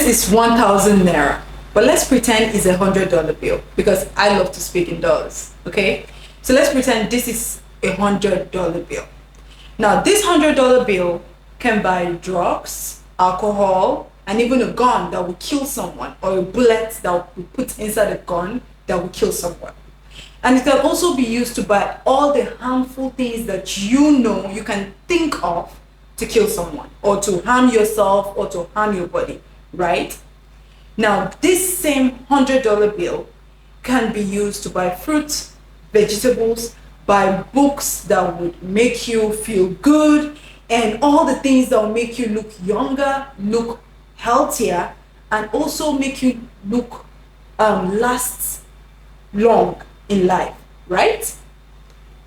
is 1,000 naira, but let's pretend it's $100 bill because I love to speak in dollars. Okay, so let's pretend this is $100 bill. Now, this $100 bill can buy drugs, alcohol, and even a gun that will kill someone, or a bullet that will put inside a gun that will kill someone. And it can also be used to buy all the harmful things that you can think of to kill someone, or to harm yourself, or to harm your body, right? Now, this same $100 bill can be used to buy fruits, vegetables, buy books that would make you feel good, and all the things that will make you look younger, look healthier, and also make you look last long in life, right?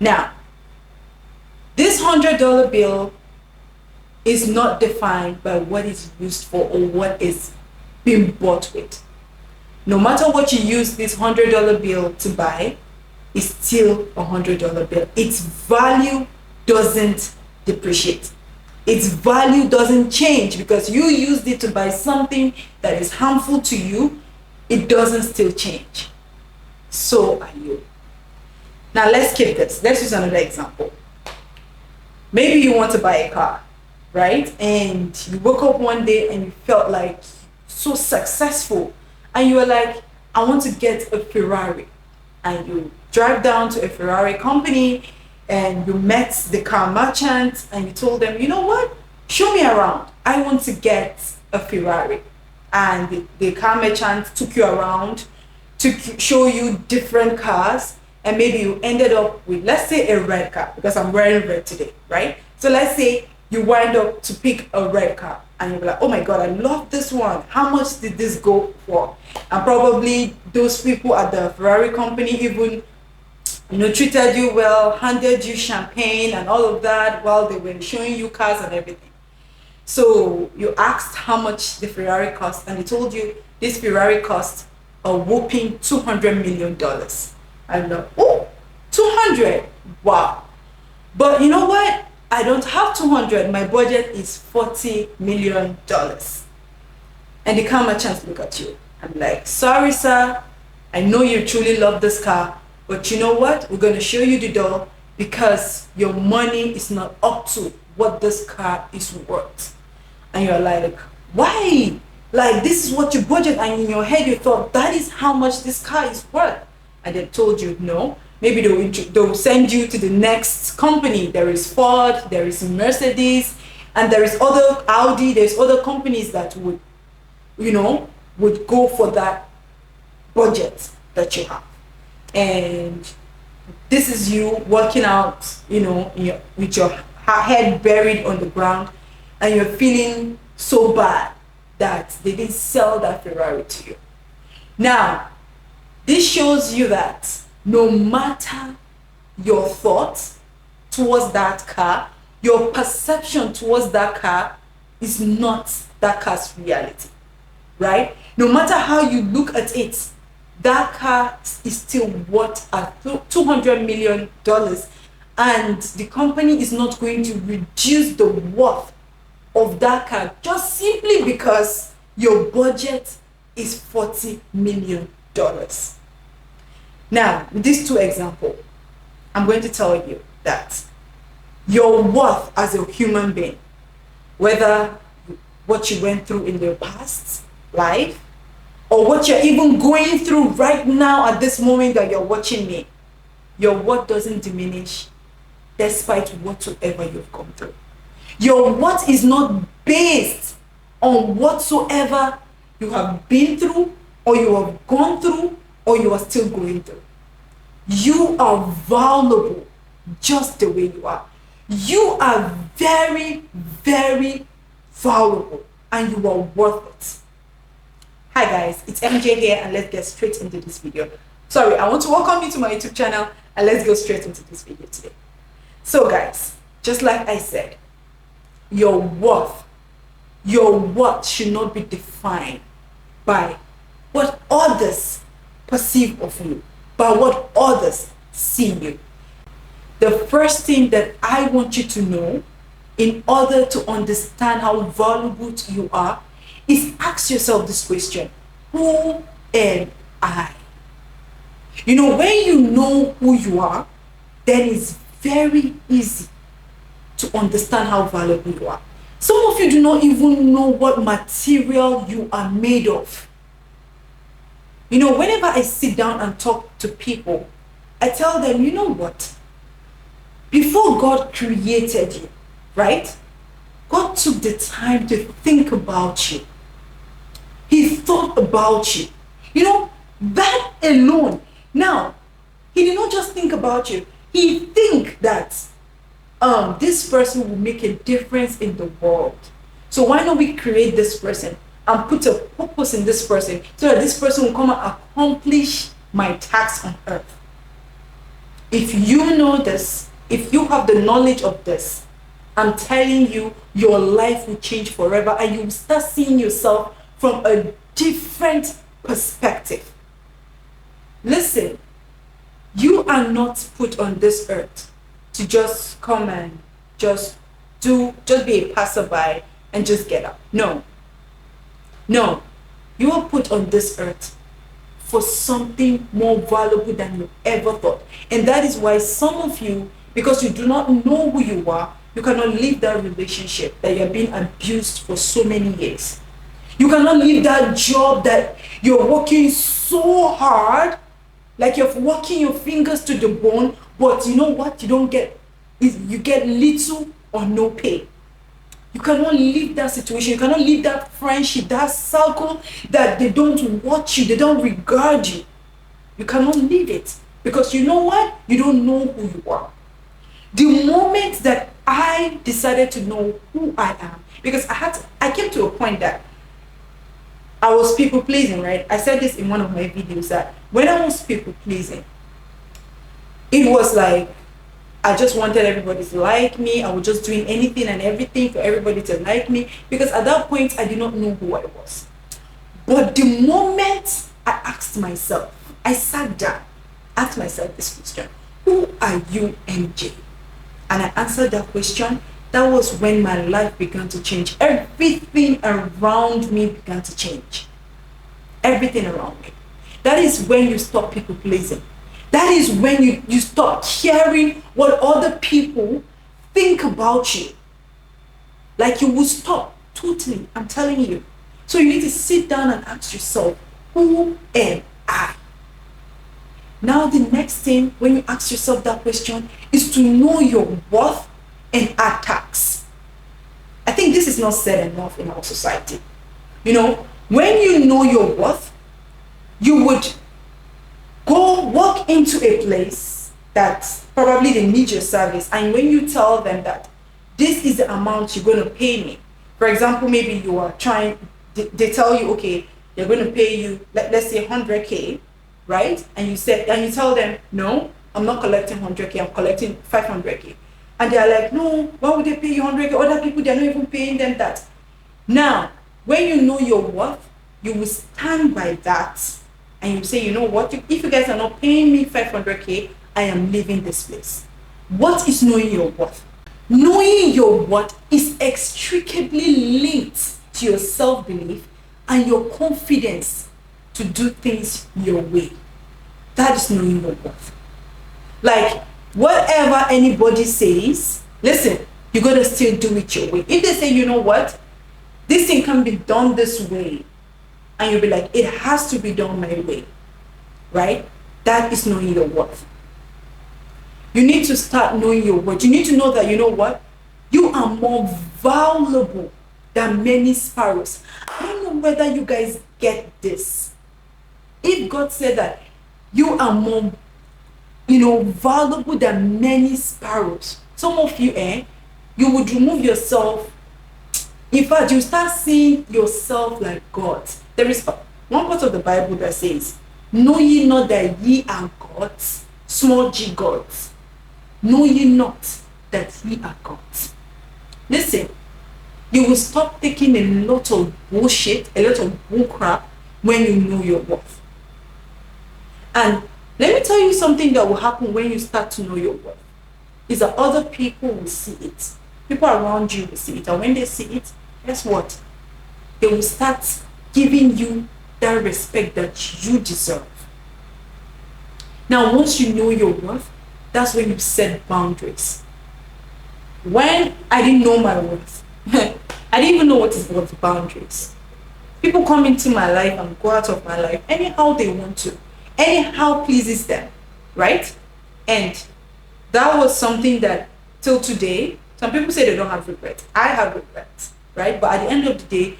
Now, this $100 bill is not defined by what it's used for or what is being bought with. No matter what you use this $100 bill to buy, it's still a $100 bill. Its value doesn't depreciate. Its value doesn't change because you used it to buy something that is harmful to you. It doesn't still change. So are you. Now let's keep this. Let's use another example. Maybe you want to buy a car, right? And you woke up one day and you felt like so successful, and you were like, I want to get a Ferrari. And you drive down to a Ferrari company and you met the car merchant and you told them, you know what? Show me around. I want to get a Ferrari. And the car merchant took you around to show you different cars, and maybe you ended up with, let's say, a red car, because I'm wearing red today, right? So let's say you wind up to pick a red car and you're like, oh my God, I love this one. How much did this go for? And probably those people at the Ferrari company even treated you well, handed you champagne and all of that while they were showing you cars and everything. So you asked how much the Ferrari cost, and they told you this Ferrari cost a whopping $200 million. I'm like, oh, 200, wow. But you know what? I don't have 200. My budget is $40 million. And the car merchant look at you. I'm like, sorry, sir. I know you truly love this car, but you know what? We're going to show you the door because your money is not up to what this car is worth. And you're like, why? Like, this is what you budget, and in your head you thought that is how much this car is worth. And they told you no. Maybe they'll send you to the next company. There is Ford, there is Mercedes, and there is other Audi. There's other companies that would go for that budget that you have. And this is you working out, with your head buried on the ground, and you're feeling so bad that they didn't sell that Ferrari to you. Now, this shows you that no matter your thoughts towards that car, your perception towards that car is not that car's reality, right? No matter how you look at it, that car is still worth $200 million, and the company is not going to reduce the worth of that car just simply because your budget is $40 million. Now, with these two examples, I'm going to tell you that your worth as a human being, whether what you went through in your past life or what you're even going through right now at this moment that you're watching me, your worth doesn't diminish despite whatsoever you've gone through. Your worth is not based on whatsoever you have been through, or you have gone through, or you are still going through. You are valuable just the way you are. You are very, very valuable, and you are worth it. Hi guys, it's MJ here, and let's get straight into this video. Sorry, I want to welcome you to my YouTube channel, and let's go straight into this video today. So guys, just like I said, your worth should not be defined by what others perceive of you, by what others see you. The first thing that I want you to know in order to understand how valuable you are is ask yourself this question: who am I? You know, when you know who you are, then it's very easy to understand how valuable you are. Some of you do not even know what material you are made of. You know, whenever I sit down and talk to people, I tell them, you know what? Before God created you, right? God took the time to think about you. He thought about you. You know, that alone. Now, he did not just think about you. He think that this person will make a difference in the world. So why not we create this person and put a purpose in this person so that this person will come and accomplish my task on earth. If you know this, if you have the knowledge of this, I'm telling you, your life will change forever and you will start seeing yourself from a different perspective. Listen, you are not put on this earth to just come and just be a passerby and just get up. No. No. You are put on this earth for something more valuable than you ever thought. And that is why some of you, because you do not know who you are, you cannot leave that relationship that you have been abused for so many years. You cannot leave that job that you're working so hard, like you're working your fingers to the bone, but you know what? You get little or no pay. You cannot leave that situation. You cannot leave that friendship, that circle that they don't watch you, they don't regard you. You cannot leave it because you know what? You don't know who you are. The moment that I decided to know who I am, because I came to a point that I was people pleasing, right? I said this in one of my videos that when I was people pleasing, it was like I just wanted everybody to like me. I was just doing anything and everything for everybody to like me because at that point I did not know who I was. But the moment I asked myself, I sat down, asked myself this question: who are you, MJ? And I answered that question. That was when my life began to change. Everything around me began to change. Everything around me. That is when you stop people pleasing. That is when you stop caring what other people think about you. Like you will stop totally, I'm telling you. So you need to sit down and ask yourself, who am I? Now the next thing when you ask yourself that question is to know your worth and attacks. I think this is not said enough in our society. You know, when you know your worth, you would go walk into a place that probably they need your service, and when you tell them that this is the amount you're going to pay me, for example, maybe you are trying, they tell you, okay, they're going to pay you, let's say 100K, right? And you tell them, no, I'm not collecting 100K, I'm collecting 500K. And they're like, no, why would they pay you 100K? Other people, they're not even paying them that. Now, when you know your worth, you will stand by that and you say, you know what, if you guys are not paying me 500K, I am leaving this place. What is knowing your worth? Knowing your worth is inextricably linked to your self-belief and your confidence to do things your way. That is knowing your worth. Like, whatever anybody says, listen, you gotta still do it your way. If they say, you know what, this thing can be done this way, and you'll be like, it has to be done my way, right? That is knowing your worth. You need to start knowing your worth. You need to know that, you know what, you are more valuable than many sparrows. I don't know whether you guys get this. If God said that you are more, valuable than many sparrows, some of you, you would remove yourself. In fact, you start seeing yourself like God. There is one part of the Bible that says, know ye not that ye are gods, small g gods. Know ye not that ye are gods. Listen, you will stop taking a lot of bullshit, a lot of bullcrap when you know your worth. And let me tell you something that will happen when you start to know your worth. Is that other people will see it. People around you will see it. And when they see it, guess what? they will start giving you that respect that you deserve. Now, once you know your worth, that's when you set boundaries. When I didn't know my worth, I didn't even know what is worth boundaries. People come into my life and go out of my life anyhow they want to, anyhow pleases them, right? And that was something that till today, some people say they don't have regrets. I have regrets, right? But at the end of the day,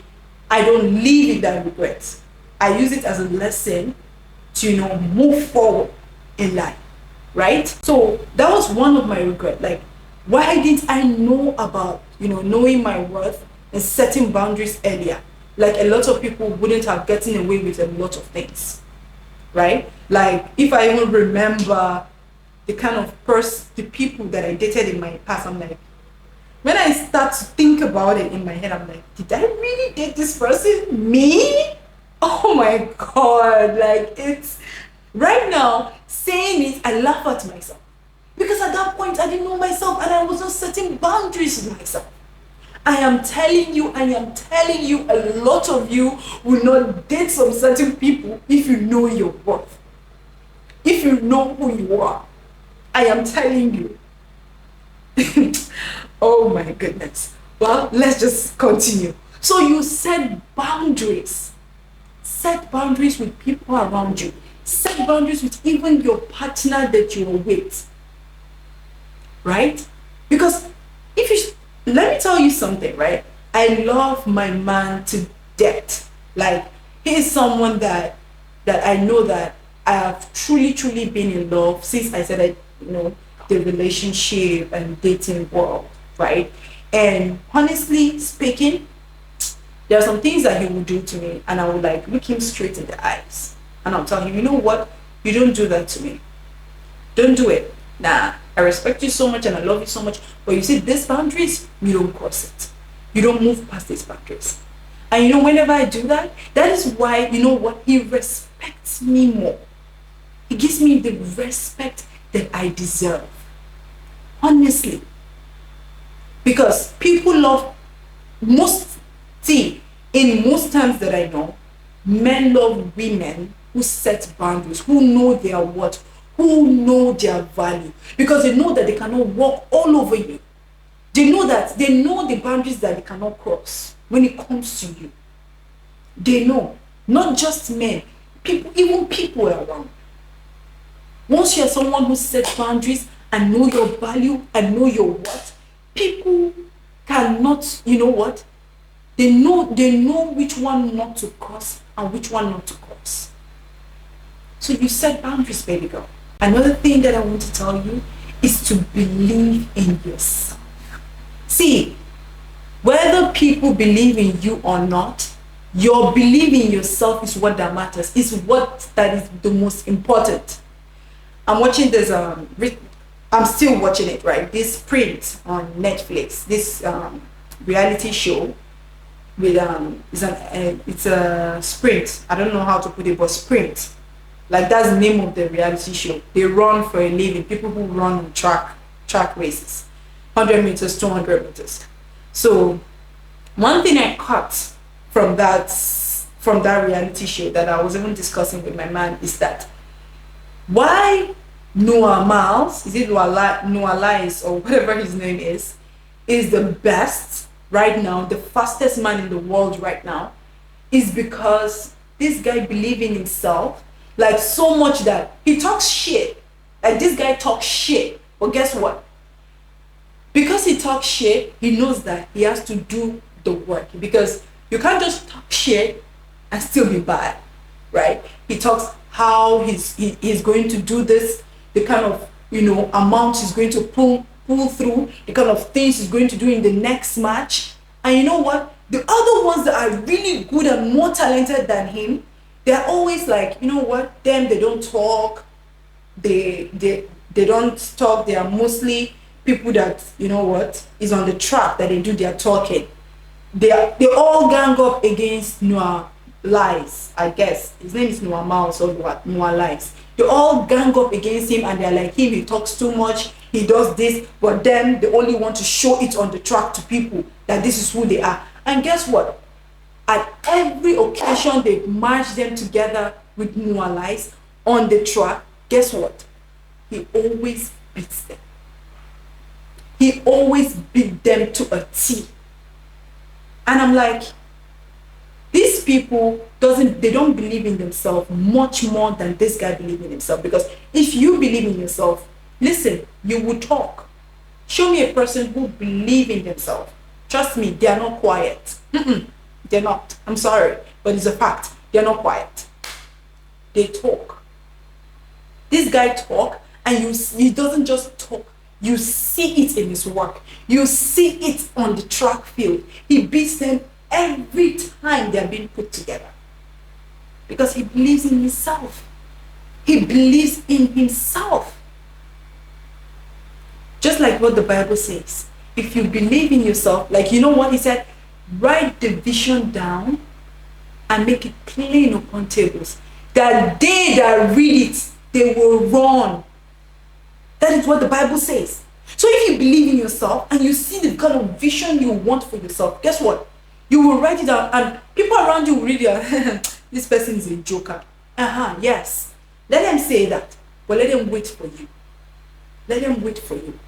I don't live in that regret. I use it as a lesson to, move forward in life, right? So that was one of my regrets. Like, why didn't I know about, knowing my worth and setting boundaries earlier? Like, a lot of people wouldn't have gotten away with a lot of things, right? Like, if I even remember the kind of the people that I dated in my past, I'm like, when I start to think about it in my head, I'm like, did I really date this person? Me? Oh my God. Like, it's right now saying it, I laugh at myself. Because at that point, I didn't know myself and I was not setting boundaries with myself. I am telling you, a lot of you will not date some certain people if you know your worth. If you know who you are. I am telling you. Oh my goodness. Well, let's just continue. So you set boundaries. Set boundaries with people around you. Set boundaries with even your partner that you're with. Right? Because let me tell you something, right? I love my man to death. Like, he is someone that I know that I have truly been in love since I started, the relationship and dating world, right? And honestly speaking, there are some things that he will do to me and I will like look him straight in the eyes and I'll tell him, you know what? You don't do that to me. Don't do it. Nah, I respect you so much and I love you so much, but you see these boundaries, you don't cross it. You don't move past these boundaries. And whenever I do that, that is why, he respects me more. He gives me the respect that I deserve. Honestly. Because people love in most times that I know, men love women who set boundaries, who know their worth, who know their value, because they know that they cannot walk all over you. They know the boundaries that they cannot cross when it comes to you. They know, not just men, even people around. Once you're someone who sets boundaries and know your value and know your worth, people cannot, they know which one not to cross and which one not to cross. So you set boundaries, baby girl. Another thing that I want to tell you is to believe in yourself. See, whether people believe in you or not, your belief in yourself is what that matters. Is that is the most important. I'm watching this. I'm still watching it, right? This Sprint on Netflix. This reality show with it's a Sprint. I don't know how to put it, but Sprint. Like, that's the name of the reality show. They run for a living. People who run on track races, 100 meters, 200 meters. So one thing I caught from that reality show that I was even discussing with my man is that why Noah Miles, is it Noah Lyles or whatever his name is the best right now, the fastest man in the world right now, is because this guy believes in himself, like so much that he talks shit. Like, this guy talks shit, but guess what? Because he talks shit, he knows that he has to do the work, because you can't just talk shit and still be bad, right? He talks how he's going to do this, the kind of amount he's going to pull through, the kind of things he's going to do in the next match. And you know what? The other ones that are really good and more talented than him, they're always like, you know what? They don't talk. They don't talk. They are mostly people that, is on the track that they do their talking. They all gang up against Noah Lyles, I guess. His name is Noah Miles or Noah Lyles. They all gang up against him and they're like, he talks too much, he does this, but then they only want to show it on the track to people that this is who they are. And guess what? At every occasion they march them together with more lies on the track, guess what? He always beats them. He always beat them to a T. And I'm like, these people they don't believe in themselves much more than this guy believes in himself. Because if you believe in yourself, listen, you will talk. Show me a person who believes in themselves. Trust me, they are not quiet. They're not. I'm sorry, but it's a fact. They're not quiet. They talk. This guy talk, and he doesn't just talk. You see it in his work. You see it on the track field. He beats them every time they are being put together. Because he believes in himself. He believes in himself. Just like what the Bible says. If you believe in yourself, like you know what he said? Write the vision down and make it plain upon tables. That they that read it, they will run. That is what the Bible says. So if you believe in yourself and you see the kind of vision you want for yourself, guess what? You will write it down and people around you will read it. This person is a joker. Yes. Let them say that. But let them wait for you. Let them wait for you.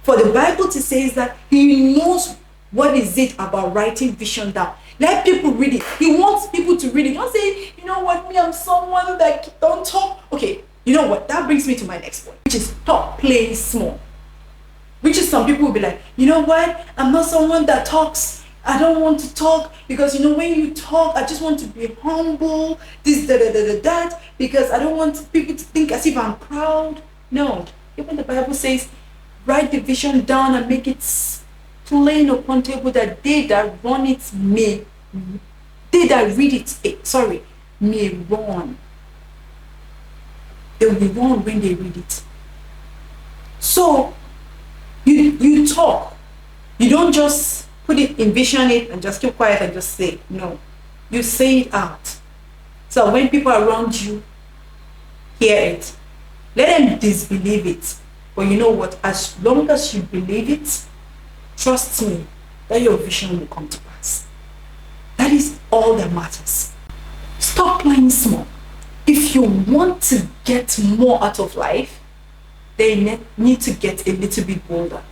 For the Bible to say that he knows what is it about writing vision down. Let people read it. He wants people to read it. Don't say, you know what, me, I'm someone that don't talk. Okay, you know what? That brings me to my next point, which is stop playing small. Which is some people will be like, you know what? I'm not someone that talks. I don't want to talk because, you know, when you talk, I just want to be humble, this, that, because I don't want people to think as if I'm proud. No. Even the Bible says, write the vision down and make it plain upon table that they that run it may, they that read it, may run. They will run when they read it. So, you talk. You don't just put it, envision it, and just keep quiet and just say it. No. You say it out. So when people around you hear it, let them disbelieve it. But you know what? As long as you believe it, trust me, that your vision will come to pass. That is all that matters. Stop playing small. If you want to get more out of life, they need to get a little bit bolder.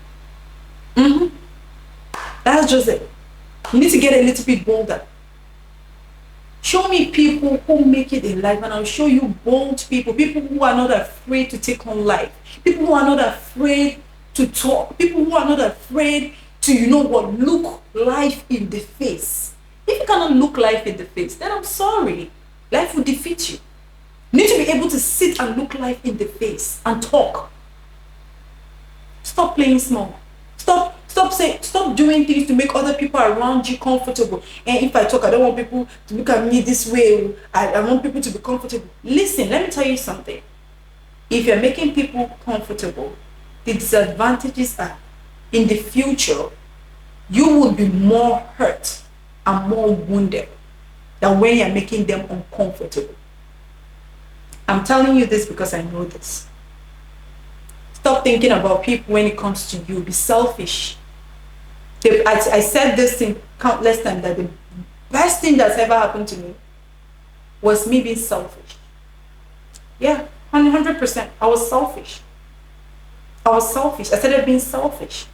That's just it. You need to get a little bit bolder. Show me people who make it in life, and I'll show you bold people. People who are not afraid to take on life. People who are not afraid to talk. People who are not afraid to, you know what, look life in the face. If you cannot look life in the face, then I'm sorry. Life will defeat you. You need to be able to sit and look life in the face and talk. Stop playing small. Stop doing things to make other people around you comfortable. And if I talk, I don't want people to look at me this way. I want people to be comfortable. Listen, let me tell you something. If you're making people comfortable, the disadvantages are, in the future, you will be more hurt and more wounded than when you're making them uncomfortable. I'm telling you this because I know this. Stop thinking about people when it comes to you. Be selfish. I said this thing countless times, that the best thing that's ever happened to me was me being selfish. Yeah, 100%. I was selfish. I started being selfish.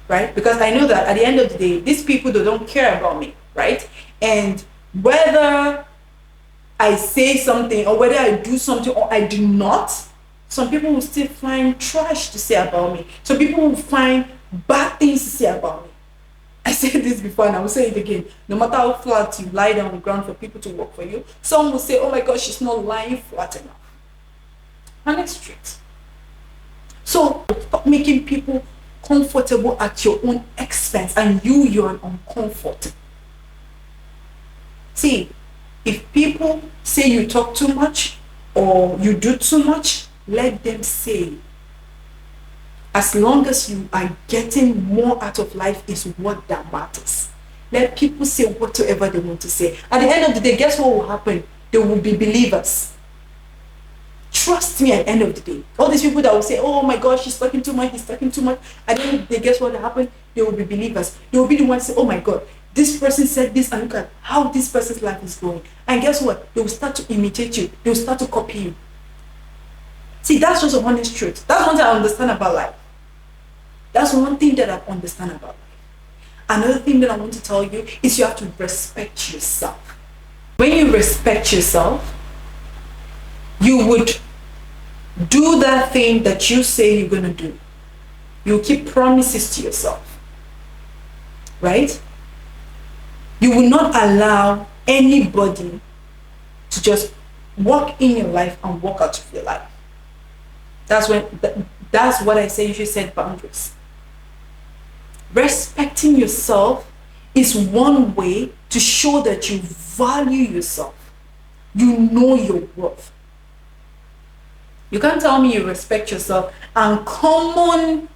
Right? Because I know that at the end of the day, these people, they don't care about me. Right? And whether I say something or whether I do something or I do not, some people will still find trash to say about me. Some people will find bad things to say about me. I said this before and I will say it again. No matter how flat you lie down on the ground for people to work for you, some will say, oh my gosh, she's not lying flat enough. And it's truth. So stop making people comfortable at your own expense and you're an uncomfort. See, if people say you talk too much or you do too much, let them say. As long as you are getting more out of life is what that matters. Let people say whatever they want to say. At the end of the day, guess what will happen? They will be believers. Trust me, at the end of the day. All these people that will say, oh my gosh, he's talking too much, he's talking too much. At the end of the day, guess what will happen? They will be believers. They will be the ones to say, oh my God, this person said this, and look at how this person's life is going. And guess what? They will start to imitate you. They will start to copy you. See, that's just a honest truth. That's one thing I understand about life. That's one thing that I understand about life. Another thing that I want to tell you is you have to respect yourself. When you respect yourself, you would do that thing that you say you're going to do. You keep promises to yourself. Right? You will not allow anybody to just walk in your life and walk out of your life. That's what I say, you should set boundaries. Respecting yourself is one way to show that you value yourself. You know your worth. You can't tell me you respect yourself and come on,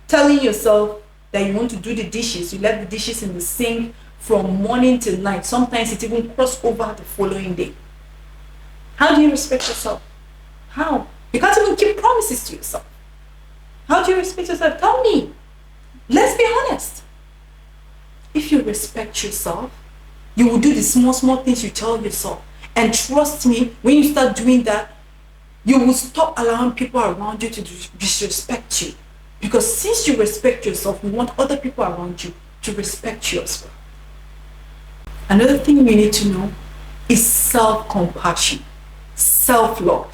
telling yourself that you want to do the dishes. You left the dishes in the sink from morning till night. Sometimes it even cross over the following day. How do you respect yourself? How? You can't even keep promises to yourself. How do you respect yourself? Tell me. Let's be honest. If you respect yourself, you will do the small things you tell yourself. And trust me, when you start doing that, you will stop allowing people around you to disrespect you. Because since you respect yourself, you want other people around you to respect you as well. Another thing we need to know is self-compassion, self-love.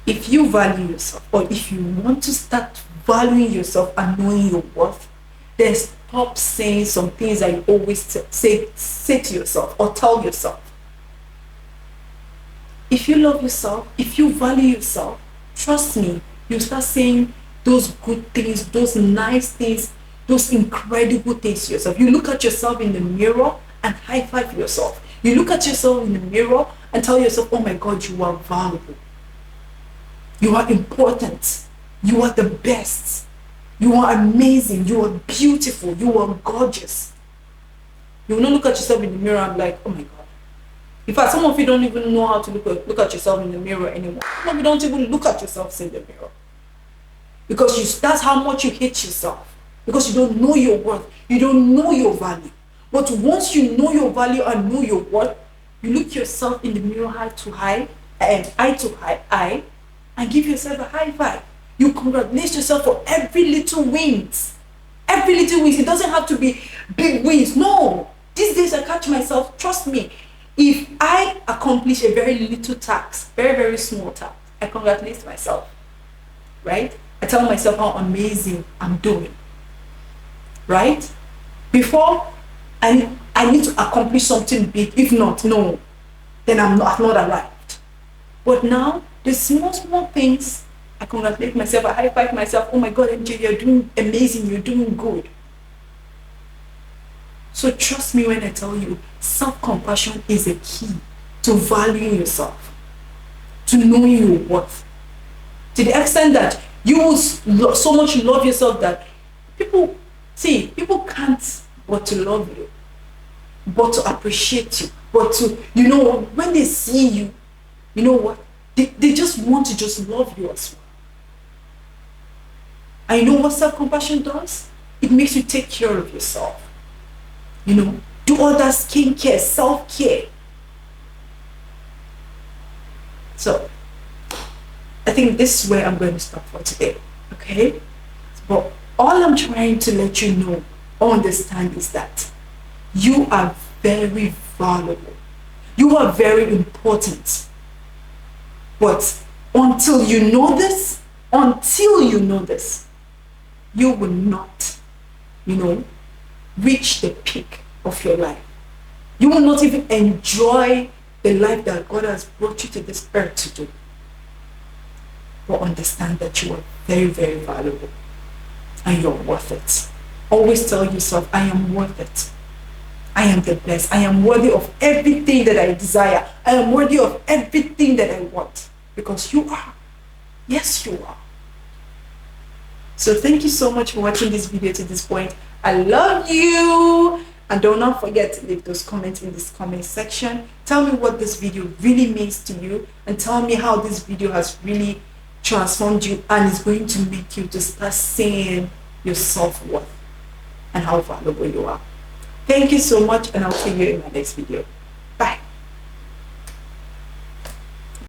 If you value yourself, or if you want to start valuing yourself and knowing your worth, then stop saying some things that you always say to yourself or tell yourself. If you love yourself, if you value yourself, trust me, you start saying those good things, those nice things, those incredible things to yourself. You look at yourself in the mirror and high five yourself. You look at yourself in the mirror and tell yourself, oh my God, you are valuable. You are important. You are the best. You are amazing. You are beautiful. You are gorgeous. You will not look at yourself in the mirror and be like, oh my God. In fact, some of you don't even know how to look at yourself in the mirror anymore. Some of you don't even look at yourselves in the mirror. Because that's how much you hate yourself. Because you don't know your worth. You don't know your value. But once you know your value and know your worth, you look yourself in the mirror eye to eye, and give yourself a high five. You congratulate yourself for every little wins. Every little wins. It doesn't have to be big wins. No. These days I catch myself, trust me, if I accomplish a very little task, very, very small task, I congratulate myself. Right? I tell myself how amazing I'm doing. Right? Before, I need to accomplish something big. If not, no, then I've not arrived. But now, the small things, I congratulate myself, I high five myself. Oh my God, MJ, you're doing amazing, you're doing good. So trust me when I tell you, self-compassion is a key to valuing yourself, to knowing your worth. To the extent that you will so much love yourself that people can't but to love you, but to appreciate you, but to, when they see you, you know what? They just want to just love you as well. And you know what self-compassion does? It makes you take care of yourself. Do all that skincare, self-care. So, I think this is where I'm going to stop for today. Okay? But all I'm trying to let you know, understand is that you are very valuable. You are very important. But until you know this, you will not, reach the peak of your life. You will not even enjoy the life that God has brought you to this earth to do. But understand that you are very, very valuable and you're worth it. Always tell yourself, I am worth it. I am the best. I am worthy of everything that I desire. I am worthy of everything that I want. Because you are. Yes, you are. So thank you so much for watching this video to this point. I love you. And do not forget to leave those comments in this comment section. Tell me what this video really means to you. And tell me how this video has really transformed you and is going to make you to start seeing your self-worth and how valuable you are. Thank you so much, and I'll see you in my next video.